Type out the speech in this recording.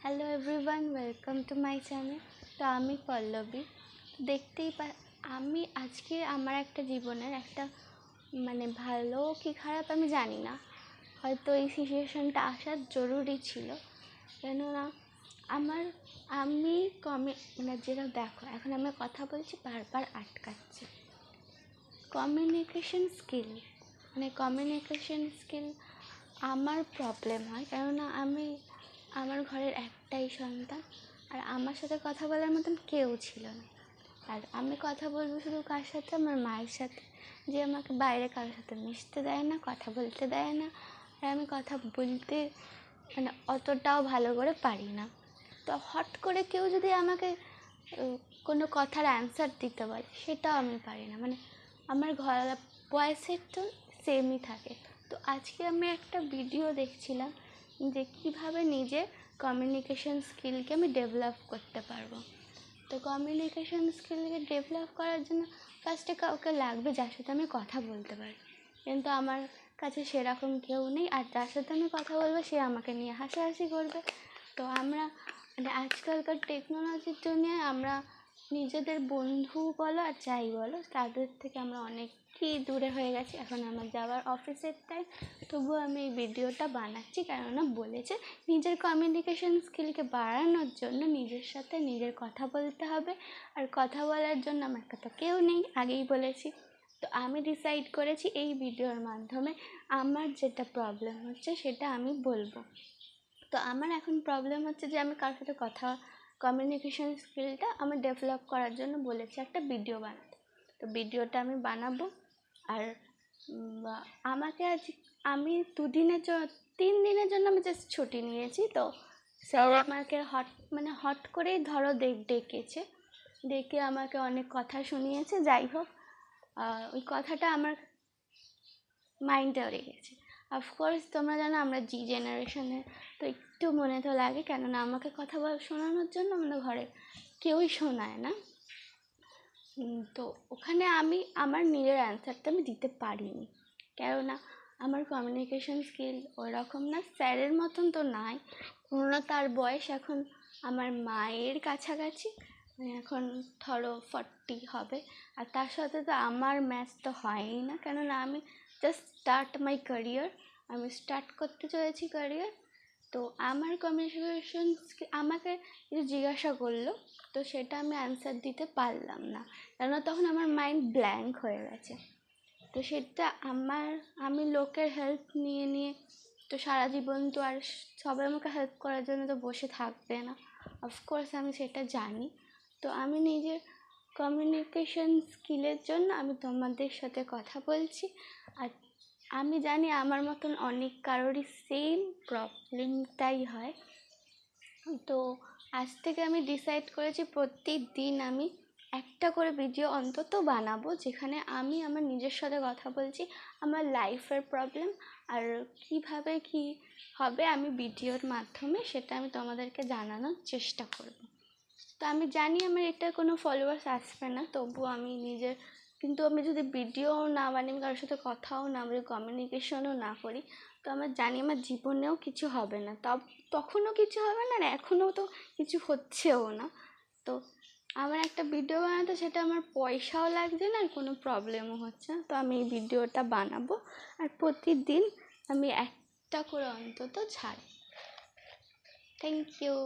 Hello everyone, welcome to my channel. তো আমি পল্লবী। দেখতেই আমি আজকে আমার একটা জীবনের একটা ভালো কি খারাপ আমি জানি না, হয়তো এই সিচুয়েশনটা আসার জরুরি ছিল। কেননা আমি যেটা দেখো, এখন আমি কথা বলছি বারবার আটকাচ্ছি। কমিউনিকেশন স্কিল আমার প্রবলেম হয়, কেননা আমার ঘরের একটাই সন্তান, আর আমার সাথে কথা বলার মতন কেউ ছিল না। আর আমি কথা বলবো শুধু কার সাথে? আমার মায়ের সাথে, যে আমাকে বাইরে কারোর সাথে মিশতে দেয় না, কথা বলতে দেয় না। আর আমি কথা বলতে অতটাও ভালো করে পারি না। তো হট করে কেউ যদি আমাকে কোনো কথার অ্যান্সার দিতে বলে, সেটাও আমি পারি না। আমার ভয়েসের টোন সেমই থাকে। তো আজকে আমি একটা ভিডিও দেখছিলাম যে কীভাবে নিজের কমিউনিকেশন স্কিলকে আমি ডেভেলপ করতে পারবো। তো কমিউনিকেশন স্কিলকে ডেভেলপ করার জন্য ফার্স্টে কাউকে লাগবে যার সাথে আমি কথা বলতে পারি, কিন্তু আমার কাছে সেরকম কেউ নেই। আর যার সাথে আমি কথা বলবো সে আমাকে নিয়ে হাসাহাসি করবে। তো আমরা আজকালকার টেকনোলজির জন্য আমরা নিজেদের বন্ধু বলো আর যাই বলো, তাদের থেকে আমরা অনেকই দূরে হয়ে গেছি। এখন আমার যাওয়ার অফিসের টাইম, তবুও আমি এই ভিডিওটা বানাচ্ছি, কেননা বলেছে নিজের কমিউনিকেশন স্কিলকে বাড়ানোর জন্য নিজের সাথে নিজের কথা বলতে হবে। আর কথা বলার জন্য আমার কাছে কেউ নেই, আগেই বলেছি। তো আমি ডিসাইড করেছি এই ভিডিওর মাধ্যমে আমার যেটা প্রবলেম হচ্ছে সেটা আমি বলবো। তো আমার এখন প্রবলেম হচ্ছে যে আমি কারোর সাথে কমিউনিকেশন স্কিলটা আমি ডেভেলপ করার জন্য বলেছি একটা ভিডিও বানাতে। তো ভিডিওটা আমি বানাবো। আর আমি 3 দিনের জন্য আমি জাস্ট ছুটি নিয়েছি। তো স্যার আমাকে হট করেই ধরো ডেকে আমাকে অনেক কথা শুনিয়েছে। যাই হোক, ওই কথাটা আমার মাইন্ডে লেগেছে। অফকোর্স তোমরা জানো আমরা জেনারেশনের, তো একটু মনে তো লাগে, কেননা আমাকে কথা শোনানোর জন্য আমাদের ঘরে কেউই শোনায় না। তো ওখানে আমি আমার নিজের অ্যান্সারটা আমি দিতে পারিনি, কেননা আমার কমিউনিকেশন স্কিল ওরকম না, স্যারের মতন তো নাই। তার বয়স এখন আমার মায়ের কাছাকাছি, এখন ধরো 40 হবে। আর তার সাথে তো আমার ম্যাচ তো হয়ই না, কেননা আমি জাস্ট আমি স্টার্ট করতে চলেছি ক্যারিয়ার। তো আমার কমিউনিকেশন আমাকে কিছু জিজ্ঞাসা করলো, তো সেটা আমি অ্যান্সার দিতে পারলাম না, কেননা তখন আমার মাইন্ড ব্ল্যাঙ্ক হয়ে গেছে। তো সেটা আমি লোকের হেল্প নিয়ে তো সারা জীবন তো আর সবাই আমাকে হেল্প করার জন্য তো বসে থাকবে না। অফকোর্স আমি সেটা জানি। তো আমি নিজের কমিউনিকেশন স্কিলের জন্য আমি তোমাদের সাথে কথা বলছি। আর আমি জানি আমার মতন অনেক কারোরই সেম প্রবলেমটাই হয়। তো আজ থেকে আমি ডিসাইড করেছি প্রতিদিন আমি একটা করে ভিডিও অন্তত বানাবো, যেখানে আমি আমার নিজের সাথে কথা বলছি, আমার লাইফের প্রবলেম আর কিভাবে কি হবে আমি ভিডিওর মাধ্যমে সেটা আমি তোমাদেরকে জানানোর চেষ্টা করব। তো আমি জানি আমার এটা কোনো ফলোয়ার্স আসবে না, তবুও আমি কিন্তু আমি যদি ভিডিও না বানাই, কারোর সাথে কথাও না বলি, কমিউনিকেশনও না করি, তো আমার জানি আমার জীবনেও কিছু হবে না। তখনও কিছু হবে না, আর এখনও তো কিছু হচ্ছেও না। তো আমার একটা ভিডিও বানাতে সেটা আমার পয়সাও লাগছে না, আর কোনো প্রবলেমও হচ্ছে না। তো আমি এই ভিডিওটা বানাবো, আর প্রতিদিন আমি একটা করে অন্তত ছাড়ব। Thank you.